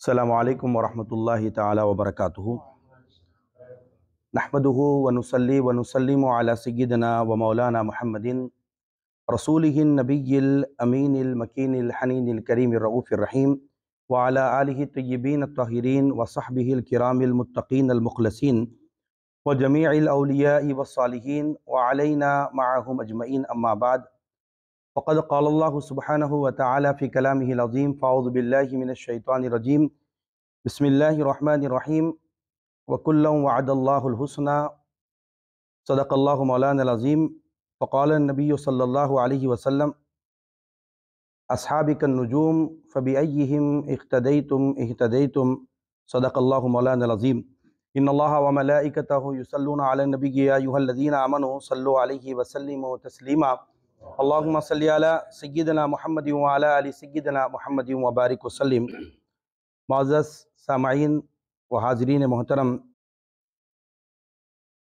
अस्सलामु अलैकुम वरहमतुल्लाहि तआला वबरकातुहू। नहमदुहु व नुसल्ली व नुसल्लिमु अला सय्यिदिना व मौलाना मुहम्मदिन रसूलिहिन नबिय्यिल अमीनिल मकीनिल हनीनिल करीमिर रऊफिर रहीम व अला आलिहि तय्यिबीन अत्ताहिरीन व सहबिहिल किरामिल मुत्तक़ीनल मुख़लसीन व जमीइल औलियाइ व सालिहीन व अलैना मअहुम अजमईन, अम्मा बाद। फ़क़द क़ालल्लाहु सुब्हानहु व तआला फ़ी कलामिहिल अज़ीम फ़अऊज़ु बिल्लाहि मिनश शैतानिर रजीम बिस्मिल्लाहिर रहमानिर रहीम व कुल्लन वअदल्लाहुल हुस्ना सदक़ल्लाहु मौलानल अज़ीम फ़क़ाल नबी सल्लल्लाहु अलैहि वसल्लम अस्हाबिकन नुजूम फ़बिअय्यिहिम इक़्तदैतुम इह्तदैतुम सदक़ल्लाहु मौलानल अज़ीम। इन्नल्लाहा व मलाइकतहु युसल्लूना अलन नबी या अय्युहल्लज़ीना आमनू सल्लु अलैहि व सल्लिमू तस्लीमा। अल्लाहुम्मा सल्लि अला सय्यिदिना मुहम्मदिन व अला आलि सय्यिदिना मुहम्मदिन व बारिक व सल्लिम। मुअज़्ज़ज़ सामाईन व हाज़रीन मोहतरम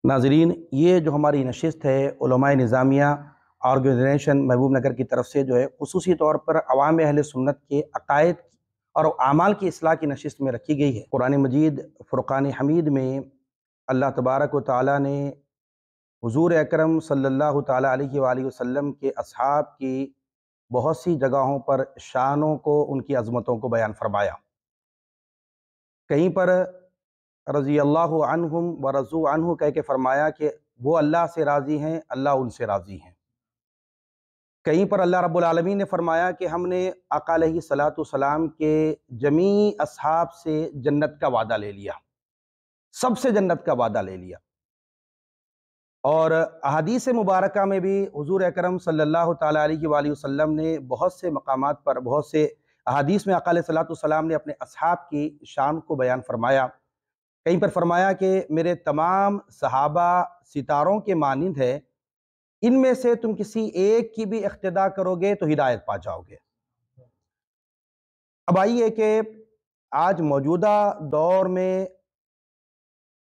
नाज़रीन, ये जो हमारी नशिस्त है उलमाए निज़ामिया ऑर्गेनाइजेशन महबूब नगर की तरफ से जो है ख़ुसूसी तौर पर अवाम अहले सुन्नत के अक़ायद और आमाल की इस्लाह की नशिस्त में रखी गई है। कुरान मजीद फ़ुरक़ान हमीद में अल्लाह तबारक व तआला ने हुज़ूर अकरम सल्लल्लाहु तआला अलैहि वालैहि वसल्लम के असहाब की बहुत सी जगहों पर शानों को, उनकी अज़मतों को बयान फरमाया। कहीं पर रज़ी अल्लाहु अन्हुम व रज़ू अन्हु कह के फरमाया कि वो अल्लाह से राज़ी हैं, अल्लाह उनसे राज़ी हैं। कहीं पर अल्लाह रब्बुल आलमीन ने फरमाया कि हमने आका अलैहिस्सलातु वस्सलाम के जमी असहाब से जन्नत का वादा ले लिया, सबसे जन्नत का वादा ले लिया। और अहादीस मुबारका में भी हुज़ूर अकरम सल्लल्लाहु तआला अलैहि वसल्लम ने बहुत से मकामात पर, बहुत से अहादीस में आका अलैहिस्सलातु वस्सलाम ने अपने असहाब की शान को बयान फरमाया। कहीं पर फरमाया कि मेरे तमाम सहाबा सितारों के मानिंद है, इनमें से तुम किसी एक की भी इख्तिदा करोगे तो हिदायत पा जाओगे। अब आइए कि आज मौजूदा दौर में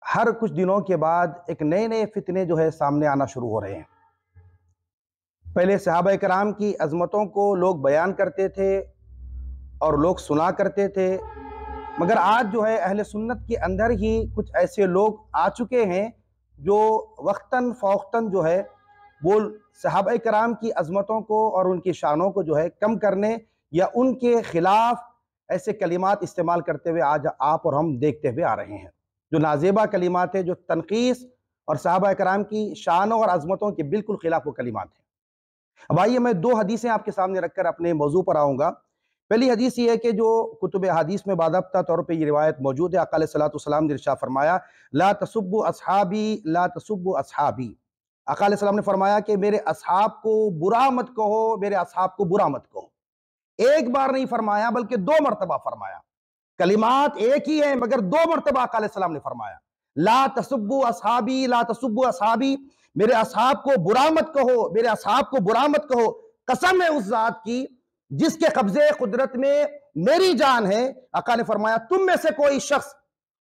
हर कुछ दिनों के बाद एक नए नए फितने जो है सामने आना शुरू हो रहे हैं। पहले सहाबा कराम की अज़मतों को लोग बयान करते थे और लोग सुना करते थे, मगर आज जो है अहले सुन्नत के अंदर ही कुछ ऐसे लोग आ चुके हैं जो वक्तन फ़ौक्तन जो है वो सहाबा कराम की अज़मतों को और उनकी शानों को जो है कम करने या उनके ख़िलाफ़ ऐसे कलिमात इस्तेमाल करते हुए आज आप और हम देखते हुए आ रहे हैं, जो नाज़ेबा कलिमात है, जो तनक़ीस और सहाबा कराम की शानों और अज़मतों के बिल्कुल ख़िलाफ़ वो कलिमात हैं। अब आइए मैं दो हदीसें आपके सामने रखकर अपने मौजू पर आऊँगा। पहली हदीस ये है कि जो कुतुब हदीस में बाज़ाब्ता तौर पे ये रिवायत मौजूद है, आका अलैहिस्सलातु वस्सलाम ने इरशाद फरमाया, ला तसुब्बु अस्हाबी ला तसुब्बु अस्हाबी। आका अलैहिस्सलाम ने फरमाया कि मेरे असहाब को बुरा मत कहो, मेरे असहाब को बुरा मत कहो। एक बार नहीं फरमाया बल्कि दो मरतबा फरमाया। कलिमात एक ही है मगर दो मरतबा आका अलैहिस्सलाम ने फरमाया, ला तसुब्बु अस्हाबी ला तसुब्बु अस्हाबी, मेरे असहाब को बुरा मत कहो, मेरे असहाब को बुरा मत कहो। कसम है उस जात की जिसके कब्जे कुदरत में मेरी जान है। आका ने फरमाया, तुम में से कोई शख्स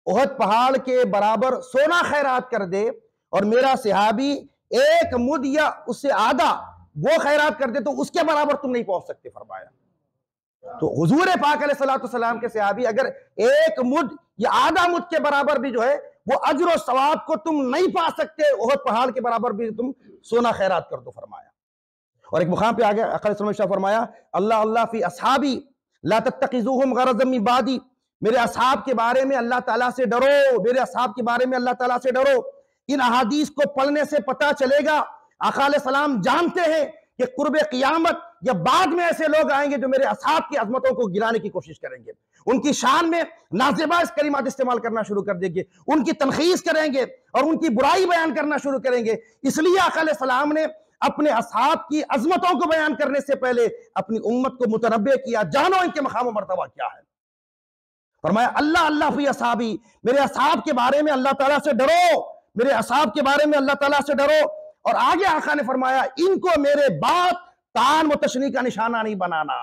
उहद पहाड़ के बराबर सोना खैरात कर दे और मेरा सहाबी एक मुद या उससे आधा वो खैरात कर दे तो उसके बराबर तुम नहीं पहुंच सकते फरमाया। तो हुजूर पाक अलैहिस्सलातु वस्सलाम के सहाबी अगर एक मुद या आधा मुद के बराबर भी जो है वो अज्र और सवाब को तुम नहीं पा सकते, उहद पहाड़ के बराबर भी तुम सोना खैरात कर दो फरमाया। और एक मुकाम पे आगे आका ने फरमाया, अल्लाह अल्लाह फी अस्हाबी ला तत्तखिज़ूहुम गरज़म मिन बादी, मेरे असहाब के बारे में अल्लाह ताला से डरो, मेरे असहाब के बारे में अल्लाह ताला से डरो। इन अहादीस को पढ़ने से पता चलेगा आका अलैहिस्सलाम जानते हैं कि कुर्बे क़ियामत या बाद में ऐसे लोग आएंगे जो मेरे असहाब की अज़मतों को गिराने की कोशिश करेंगे, उनकी शान में नाज़ेबाज़ कलिमात इस्तेमाल करना शुरू कर देंगे, उनकी तनख़ीस करेंगे और उनकी बुराई बयान करना शुरू करेंगे। इसलिए आका अलैहिस्सलाम ने अपने असहाब की अज़मतों को बयान करने से पहले अपनी उम्मत को मुतनब्बे किया, जानो इनके मकाम मर्तबा क्या है। फरमाया, अल्लाह अल्लाह फी असहाबी, मेरे असहाब के बारे में अल्लाह ताला से डरो, मेरे असहाब के बारे में अल्लाह ताला से डरो। और आगे आका ने फरमाया, इनको मेरे बाद तान व तशनी का निशाना नहीं बनाना।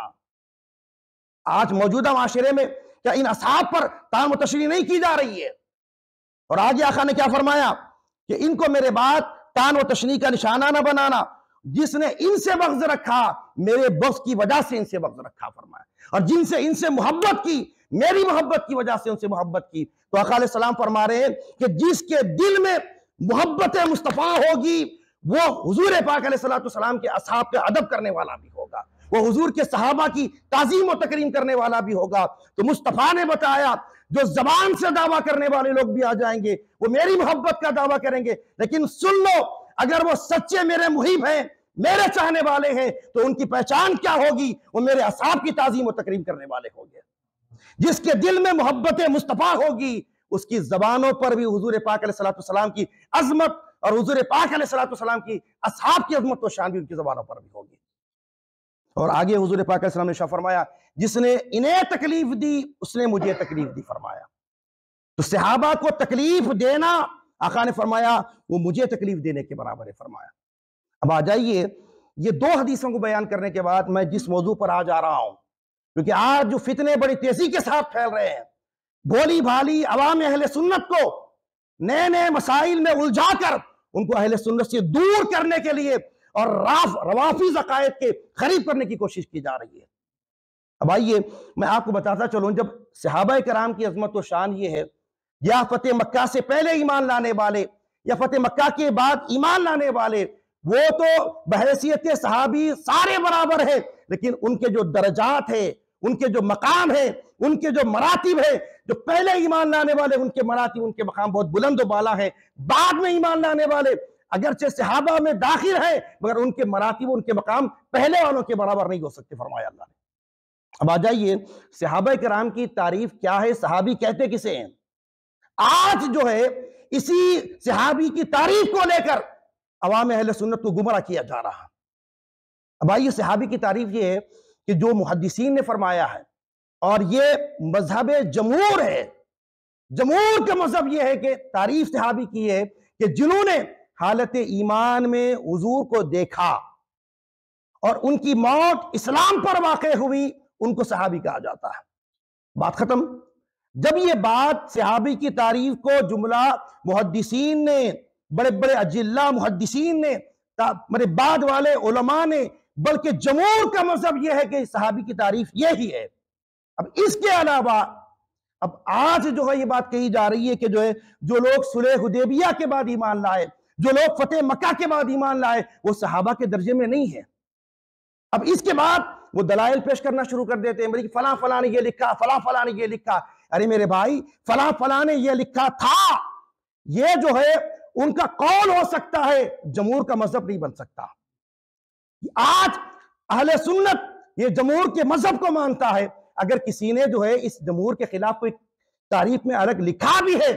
आज मौजूदा माशरे में क्या इन असहाब पर तान व तशनी नहीं की जा रही है? और आगे आका ने क्या फरमाया कि इनको मेरे बाद तान व तशनी का निशाना ना बनाना। जिसने इनसे बग़्ज़ रखा मेरे बग़्ज़ की वजह से इनसे बग़्ज़ रखा फरमाया, और जिनसे इनसे मोहब्बत की मेरी मोहब्बत की वजह से उनसे मोहब्बत की। तो आका अलैहिस्सलाम फरमा रहे हैं कि जिसके दिल में मोहब्बत मुस्तफ़ा होगी वो हुजूर पाक अलैहिस्सलाम के असहाब का अदब करने वाला भी होगा, वो हुजूर के सहाबा की ताज़ीम और तकरीम करने वाला भी होगा। तो मुस्तफ़ा ने बताया जो जबान से दावा करने वाले लोग भी आ जाएंगे, वो मेरी मोहब्बत का दावा करेंगे, लेकिन सुन लो, अगर वो सच्चे मेरे मुहिब हैं, मेरे चाहने वाले हैं, तो उनकी पहचान क्या होगी? वो मेरे असहाब की ताज़ीम और तकरीम करने वाले होंगे। जिसके दिल में मोहब्बत मुस्तफ़ा होगी उसकी जबानों पर भी हुजूर पाक अलैहिस्सलाम की अजमत और हुजूर पाक अलैहिस्सलाम की असहाब की अजमत और शान भी उनकी जबानों पर भी होगी। और आगे हुजूर पाक अलैहिस्सलाम ने शाह फरमाया, जिसने इन्हें तकलीफ दी उसने मुझे तकलीफ दी फरमाया। तो सहाबा को तकलीफ देना आका ने फरमाया वो मुझे तकलीफ देने के बराबर है फरमाया। अब आ जाइए, ये दो हदीसों को बयान करने के बाद मैं जिस मौजू पर आ जा रहा हूं, क्योंकि आज जो फितने बड़ी तेजी के साथ फैल रहे हैं, भोली भाली अवाम अहले सुन्नत को नए नए मसाइल में उलझाकर उनको अहले सुन्नत से दूर करने के लिए और रवाफिज़ अकायद के करीब करने की कोशिश की जा रही है। अब आइए मैं आपको बताता चलूं, जब सहाबा कराम की अजमत और शान ये है, या फतेह मक्का से पहले ईमान लाने वाले या फतेह मक्का के बाद ईमान लाने वाले, वो तो बहैसियत सहाबी सारे बराबर है, लेकिन उनके जो दर्जात है, उनके जो मकाम है, उनके जो मरातिब है, जो पहले ईमान लाने वाले उनके मरातिब उनके मकाम बहुत बुलंद और बाला है। बाद में ईमान लाने वाले अगरचे सहाबा में दाखिल है, मगर उनके मरातिब उनके मकाम पहले वालों के बराबर नहीं हो सकते फरमाया अल्लाह ने। अब आ जाइए, सहाबा कराम की तारीफ क्या है, सहाबी कहते किसे हैं? आज जो है इसी सहाबी की तारीफ को लेकर अवाम अहले सुन्नत को गुमराह किया जा रहा है। अब आइए, सहाबी की तारीफ ये है कि जो मुहद्दिसीन ने फरमाया है, और ये मजहब जमहूर है, जमहूर का मजहब ये है कि तारीफ सहाबी की है कि जिन्होंने हालत ईमान में हुजूर को देखा और उनकी मौत इस्लाम पर वाक़ हुई, उनको सहाबी कहा जाता है। बात खत्म। जब ये बात सहाबी की तारीफ को जुमला मुहद्दिसीन ने, बड़े बड़े अजिल्ला मुहद्दिसीन ने, मेरे बाद वाले उलमा ने, बल्कि जमहूर का मजहब यह है कि सहाबी की तारीफ यही है। अब इसके अलावा अब आज जो है ये बात कही जा रही है कि जो है जो लोग सुलह हुदैबिया के बाद ईमान लाए, जो लोग फतेह मक्का के बाद ईमान लाए, वो सहाबा के दर्जे में नहीं है। अब इसके बाद वो दलाइल पेश करना शुरू कर देते हैं, मेरी फला फला ने ये लिखा, फला फला ने ये लिखा। अरे मेरे भाई, फला फला ने ये लिखा था, ये जो है उनका कौल हो सकता है, जमहूर का मजहब नहीं बन सकता। आज अहले सुन्नत ये जमहूर के मजहब को मानता है। अगर किसी ने जो है इस जमहूर के खिलाफ कोई तारीफ में अलग लिखा भी है,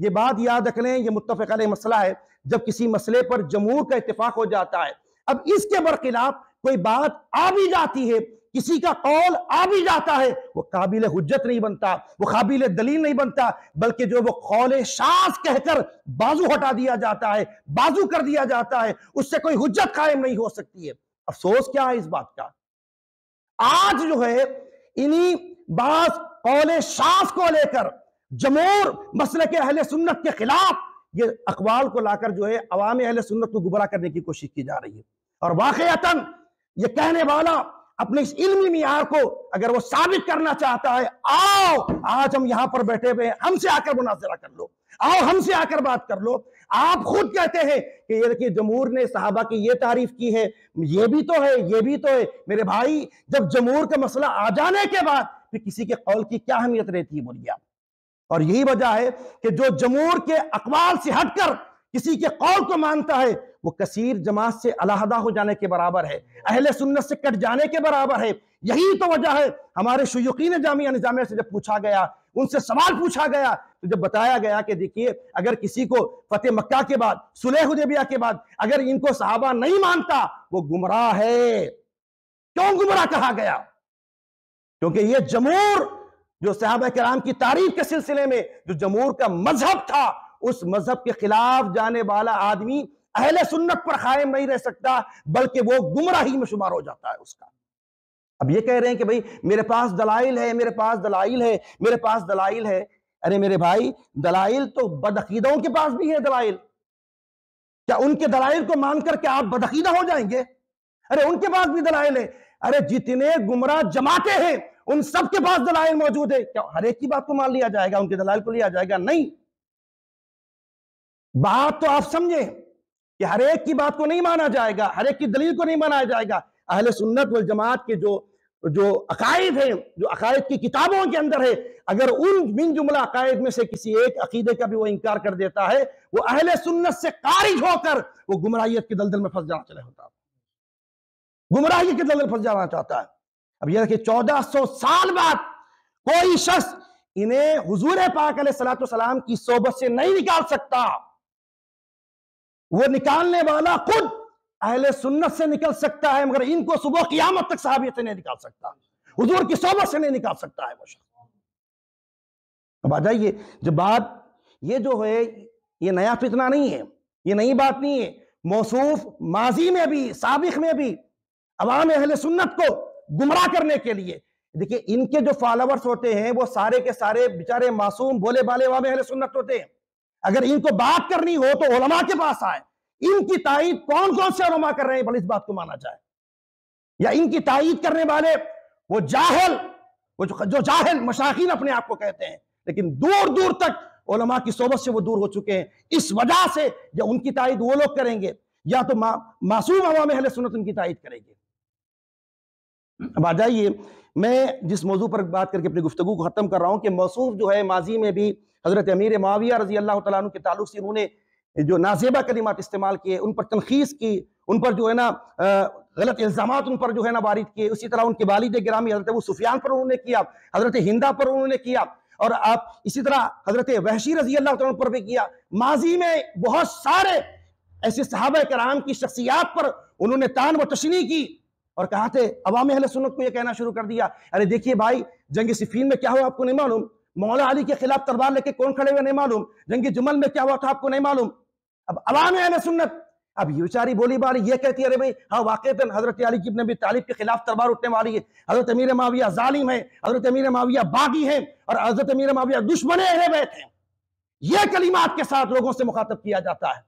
ये बात याद रख लें, ये मुत्तफ़क़ अलैह मसला है। जब किसी मसले पर जमहूर का इत्तेफाक हो जाता है, अब इसके बरखिलाफ कोई बात आ भी जाती है, किसी का कौल आ भी जाता है, वो काबिल हुज्जत नहीं बनता, वो काबिल दलील नहीं बनता, बल्कि जो वो कौल शाज़ कहकर बाजू हटा दिया जाता है, बाजू कर दिया जाता है, उससे कोई हुज्जत कायम नहीं हो सकती है। अफसोस क्या है इस बात का? आज जो है इन्हीं बास कौल शाज़ को लेकर जमहूर मसलक अहले सुन्नत के खिलाफ ये अक़वाल को लाकर जो है अवाम अहले सुन्नत को गुमराह करने की कोशिश की जा रही है। और वाक़अतन ये कहने वाला अपने इस इल्मी मियार को अगर वो साबित करना चाहता है, आओ आज हम यहां पर बैठे हुए हैं, हमसे आकर मुनाज़रा कर लो, आओ हमसे आकर बात कर लो। आप खुद कहते हैं कि ये देखिए जमहूर ने सहाबा की ये तारीफ की है, ये भी तो है, ये भी तो है। मेरे भाई, जब जमहूर का मसला आ जाने के बाद फिर किसी के कौल की क्या अहमियत रहती है बोलिए आप? और यही वजह है कि जो जमहूर के अक़वाल से हटकर किसी के कौल को मानता है, वो कसीर जमात से अलहदा हो जाने के बराबर है, अहले सुन्नत से कट जाने के बराबर है। यही तो वजह है हमारे शुयूकीन जामिया निज़ामिया से जब पूछा गया, उनसे सवाल पूछा गया, तो जब बताया गया कि देखिए अगर किसी को फतेह मक्का के बाद, सुलह हुदैबिया के बाद अगर इनको सहाबा नहीं मानता, वो गुमराह है। क्यों गुमराह कहा गया? क्योंकि ये जमहूर जो सहाबा किराम की तारीफ के सिलसिले में जो जमहूर का मजहब था, उस मजहब के खिलाफ जाने वाला आदमी अहले सुन्नत पर कायम नहीं रह सकता, बल्कि वो गुमराही में शुमार हो जाता है उसका। अब ये कह रहे हैं कि भाई मेरे पास दलाइल है, मेरे पास दलाइल है, मेरे पास दलाइल है। अरे मेरे भाई, दलाइल तो बदअकीदों के पास भी है दलाइल। क्या उनके दलाइल को मानकर के आप बदअकीदा हो जाएंगे? अरे उनके पास भी दलाइल है। अरे जितने गुमराह जमाते हैं उन सब के पास दलाइल मौजूद है। क्या हर एक की बात को मान लिया जाएगा, उनके दलाइल को लिया जाएगा? नहीं। बात तो आप समझे कि हर एक की बात को नहीं माना जाएगा, हर एक की दलील को नहीं माना जाएगा। अहले सुन्नत वल जमात के जो अकायद है, जो अकायद की किताबों के अंदर है, अगर उन मिन जुमला अकायद में से किसी एक अकीदे का भी वो इनकार कर देता है, वो अहले सुन्नत से खारिज होकर वो गुमराहियत के दलदल में फंस जाना चले होता है, गुमराही के दलदल फंस जाना चाहता है। अब यह देखिए 1400 साल बाद कोई शख्स इन्हें हुजूर पाक अलैहिस्सलातु वस्सलाम की सोबत से नहीं निकाल सकता। वो निकालने वाला खुद अहले सुन्नत से निकल सकता है, मगर इनको सुबह क़यामत तक सहाबियत से नहीं निकाल सकता, हुजूर की सोबत से नहीं निकाल सकता है वो शख्स। अब आ जाइए, जब बात ये जो है ये नया फितना नहीं है, ये नई बात नहीं है। मौसूफ माजी में भी साबिक में भी अवाम अहले सुन्नत को गुमराह करने के लिए, देखिए इनके जो फॉलोवर्स होते हैं वो सारे के सारे बेचारे मासूम भोले भाले अवाम अहले सुन्नत होते हैं। अगर इनको बात करनी हो तो उलमा के पास आए। इनकी तायीद कौन कौन से उलमा कर रहे हैं, भले इस बात को माना जाए। या इनकी तायीद करने वाले वो जाहिल, वो जो जाहिल मशाखीन अपने आप को कहते हैं, लेकिन दूर दूर तक उलमा की सोबत से वो दूर हो चुके हैं। इस वजह से या उनकी तायीद वो लोग करेंगे या तो मासूम अवाम अहले सुन्नत उनकी तायीद करेंगे। अब आ जाइए, मैं जिस मौजू पर बात करके अपनी गुफ्तगू को खत्म कर रहा हूं कि मौसूफ जो है माजी में भी हजरत अमीर मुआविया रजी अल्लाह तआला अन्हु के ताल्लुक से उन्होंने जो नाजेबा कलिमात इस्तेमाल किए, उन पर तनखीस की, उन पर जो है ना गलत इल्जामात उन पर जो है ना वारिद किए। उसी तरह उनके वालिद गिरामी हजरत अबू सुफियान पर उन्होंने किया, हजरत हिंदा पर उन्होंने किया, और आप इसी तरह हजरत वहशी रजी अल्लाह तआला पर भी किया। माजी में बहुत सारे ऐसे सहाबा कराम की शख्सियात पर उन्होंने तान व तशनी की और कहा थे अवाम अहले सुन्नत को यह कहना शुरू कर दिया, अरे देखिए भाई, जंग सिफीन में क्या हुआ आपको नहीं मालूम? मौला अली के खिलाफ तलवार लेके कौन खड़े हुए नहीं मालूम? जंग जुमल में क्या हुआ था आपको नहीं मालूम? अब अवाम अहले सुन्नत अब ये बेचारी बोली बारी ये कहती है, अरे भाई हाँ वाकईतन हजरत अली इब्न अबी तालिब के खिलाफ तलवार उठने वाली है, हजरत अमीर मुआविया जालिम है, हजरत अमीर मुआविया बागी है और हजरत अमीर मुआविया दुश्मन अहले बैत हैं। ये कलिमात के साथ लोगों से मुखातब किया जाता है।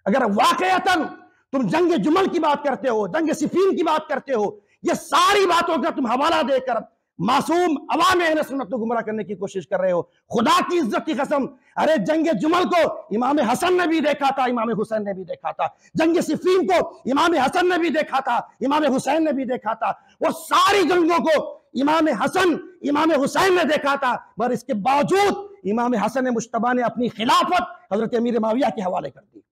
अगर वाकईतन तुम जंग जुमल की बात करते हो, जंग सिफीन की बात करते हो, ये सारी बातों का तुम हवाला देकर मासूम अवाम अहले सुन्नत को गुमराह करने की कोशिश कर रहे हो, खुदा की इज्जत की कसम, अरे जंग जुमल को इमाम हसन ने भी देखा था, इमाम हुसैन ने भी देखा था। जंग सिफीन को इमाम हसन ने भी देखा था, इमाम हुसैन ने भी देखा था। वो सारी जंगों को इमाम हसन इमाम हुसैन ने देखा था, मगर इसके बावजूद इमाम हसन मुश्तबा ने अपनी खिलाफत हजरत अमीर मुआविया के हवाले कर दी।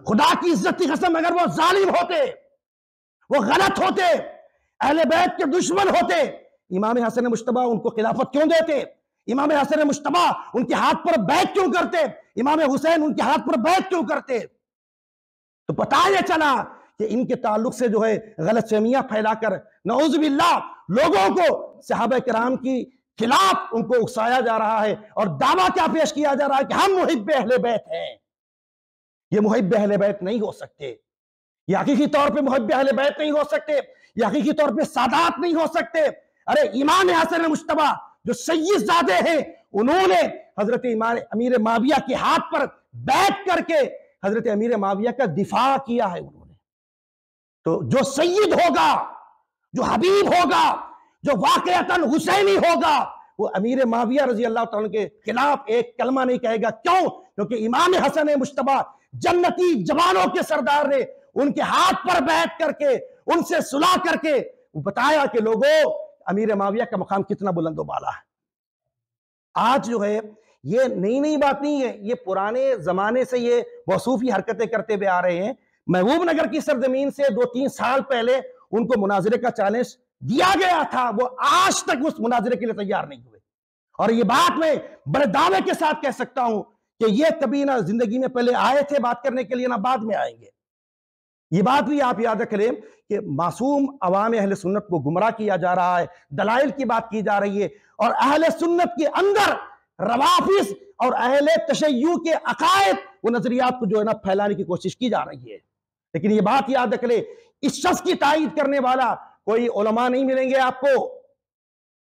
खुदा की इज्जत की कसम, अगर वो जालिम होते, वो गलत होते, अहले बैत के दुश्मन होते, इमाम हसन मुश्तबा उनको खिलाफत क्यों देते? इमाम हसन मुश्तबा उनके हाथ पर बैत क्यों करते? इमाम हुसैन उनके हाथ पर बैत क्यों करते? तो पता यह चला कि इनके ताल्लुक से जो है गलतफहमियां फैलाकर नऊजुबिल्लाह लोगों को सहाबा किराम की खिलाफ उनको उकसाया जा रहा है और दावा क्या पेश किया जा रहा है कि हम मुहिब्बे अहले बैत हैं। ये मुहिब्बे अहले बैत नहीं हो सकते, ये हकीकी तौर पे मुहिब्बे अहले बैत नहीं हो सकते, ये हकीकी तौर पे सादात नहीं हो सकते। अरे इमाम हसन मुश्तबा जो सय्यदजादे हैं, उन्होंने हजरत अमीर मुआविया के हाथ पर बैठ करके हजरत अमीर मुआविया का दिफा किया है उन्होंने। तो जो सय्यद होगा, जो हबीब होगा, जो वाकईतन हुसैनी होगा, वो अमीर मुआविया रजी अल्लाह तआला के खिलाफ एक कलमा नहीं कहेगा। क्यों? क्योंकि इमाम हसन मुश्तबा जन्नती जवानों के सरदार ने उनके हाथ पर बैठ करके उनसे सुलह करके बताया कि लोगों, अमीर मुआविया का मकाम कितना बुलंद बाला है। आज जो है ये नई नई बात नहीं है, ये पुराने जमाने से ये वसूफी हरकतें करते हुए आ रहे हैं। महबूब नगर की सरजमीन से 2-3 साल पहले उनको मुनाजरे का चैलेंज दिया गया था, वो आज तक उस मुनाजरे के लिए तैयार नहीं हुए। और ये बात मैं बड़े दावे के साथ कह सकता हूं कि ये कभी ना जिंदगी में पहले आए थे बात करने के लिए, ना बाद में आएंगे। ये बात भी आप याद रख लें कि मासूम अवाम अहले सुन्नत को गुमराह किया जा रहा है, दलाइल की बात की जा रही है, और अहले सुन्नत के अंदर रवाफिज और अहले तशय्युअ के अकायद वो नजरियात को जो है ना फैलाने की कोशिश की जा रही है। लेकिन ये बात याद रख ले, इस शख्स की तायीद करने वाला कोई उलमा नहीं मिलेंगे आपको,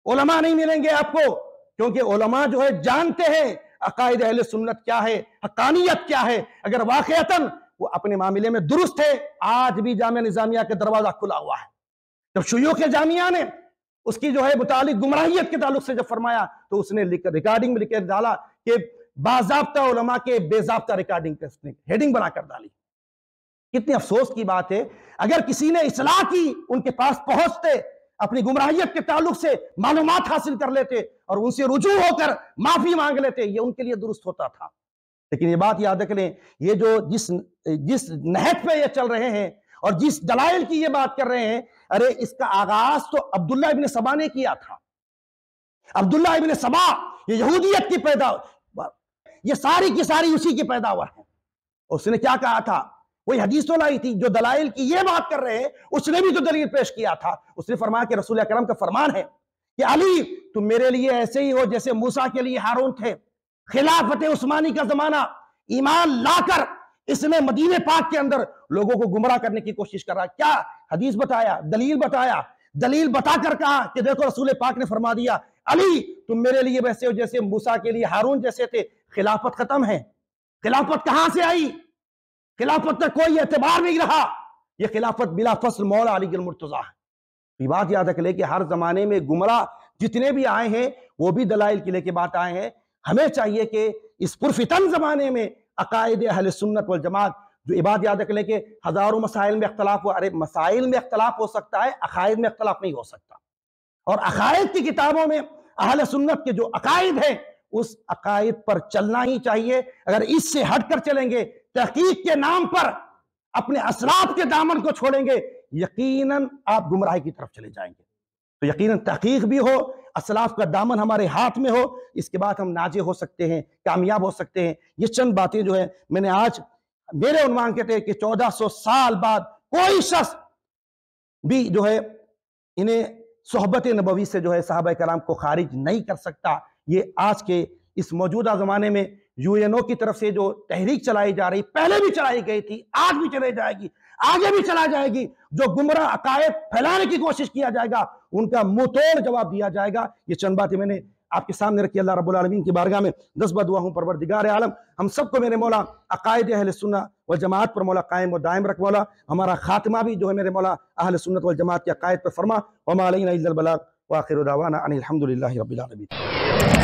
उलमा नहीं मिलेंगे आपको, क्योंकि उलमा जो है जानते हैं अकायद अहले सुन्नत क्या है, हक्कानियत क्या है। अगर वाकईतन वो अपने मामले में दुरुस्त है, आज भी जामिया निजामिया का दरवाजा खुला हुआ है। जब शयूख जामिया ने उसकी जो है मुतालिक गुमराहियत के ताल्लुक से जब फरमाया, तो उसने रिकॉर्डिंग में लिख डाला कि बाज़ाब्ता उलमा के बेज़ाब्ता रिकॉर्डिंग पे उसने हेडिंग बनाकर डाली। कितनी अफसोस की बात है, अगर किसी ने इस्लाह की, उनके पास पहुंचते, अपनी गुमराहियत के ताल्लुक से मालूमात हासिल कर लेते और उनसे रुजू होकर माफी मांग लेते, ये उनके लिए दुरुस्त होता था। लेकिन ये बात याद रखें, ये जो जिस नहज पे ये चल रहे हैं और जिस दलाइल की ये बात कर रहे हैं, अरे इसका आगाज तो अब्दुल्ला इब्न सबा ने किया था। अब्दुल्ला इब्न सबा, ये यहूदियत की पैदावार, ये सारी की सारी उसी की पैदावार है। उसने क्या कहा था, वही हदीस तो लाई थी जो दलाइल की ये बात कर रहे हैं, उसने भी तो दलील पेश किया था। उसने फरमाया कि रसूल अकरम का फरमान है कि अली तुम मेरे लिए ऐसे ही हो जैसे मूसा के लिए हारून थे। खिलाफत उस्मानी का जमाना, ईमान लाकर इसने मदीने पाक के अंदर लोगों को गुमराह करने की कोशिश कर रहा। क्या हदीस बताया, दलील बताया, दलील बताकर कहा कि देखो रसूल पाक ने फरमा दिया, अली तुम मेरे लिए वैसे हो जैसे मूसा के लिए हारून जैसे थे। खिलाफत खत्म है। खिलाफत कहां से आई? खिलाफत का कोई एतबार नहीं रहा। यह खिलाफत बिला फसल मौला अली मुर्तजा है। ये बात याद रख ले कि हर जमाने में गुमराह जितने भी आए हैं वो भी दलाइल के लेके बात आए हैं। हमें चाहिए कि इस पुरफितन जमाने में अकायद अहले सुन्नत वल जमात, जो इबाद याद रख ले कि हजारों मसाइल में इख्तलाफ हो, अरे मसाइल में इख्तलाफ हो सकता है, अकायद में इख्तलाफ नहीं हो सकता। और अकायद की किताबों में अहले सुन्नत के जो अकायद हैं उस अकायद पर चलना ही चाहिए। अगर इससे हटकर चलेंगे, तहकीक के नाम पर अपने असलाफ के दामन को छोड़ेंगे, यकीनन आप गुमराही की तरफ चले जाएंगे। तो यकीनन तहकीक भी हो, असलाफ का दामन हमारे हाथ में हो, इसके बाद हम नाजे हो सकते हैं, कामयाब हो सकते हैं। ये चंद बातें जो है मैंने आज मेरे उन्वान के थे कि 1400 साल बाद कोई शख्स भी जो है इन्हें सोहबत नबवी से जो है सहाबा कराम को खारिज नहीं कर सकता। ये आज के इस मौजूदा जमाने में यूएनओ की तरफ से जो तहरीक चलाई जा रही, पहले भी चलाई गई थी, आज भी चलाई जाएगी, आगे भी चला जाएगी। जो गुमराह अकायद फैलाने की कोशिश किया जाएगा उनका मुंह तोड़ जवाब दिया जाएगा। ये चंद बातें मैंने आपके सामने रखी। अल्लाह रब्बुल आलमीन की बारगाह में 10 दुआ हूं, परवरदिगार आलम हम सबको मेरे मौला अकायद अहले सुन्नत वल जमात पर मौला कायम व दायम रख। मौला हमारा खात्मा भी जो है मेरे मौला अहले सुन्नत वल जमात के अकायद पर फरमा। व मा अलैना इल्लल बलाग व आखिरु दावाना अनिल हम्दुलिल्लाहि रब्बिल आलमीन।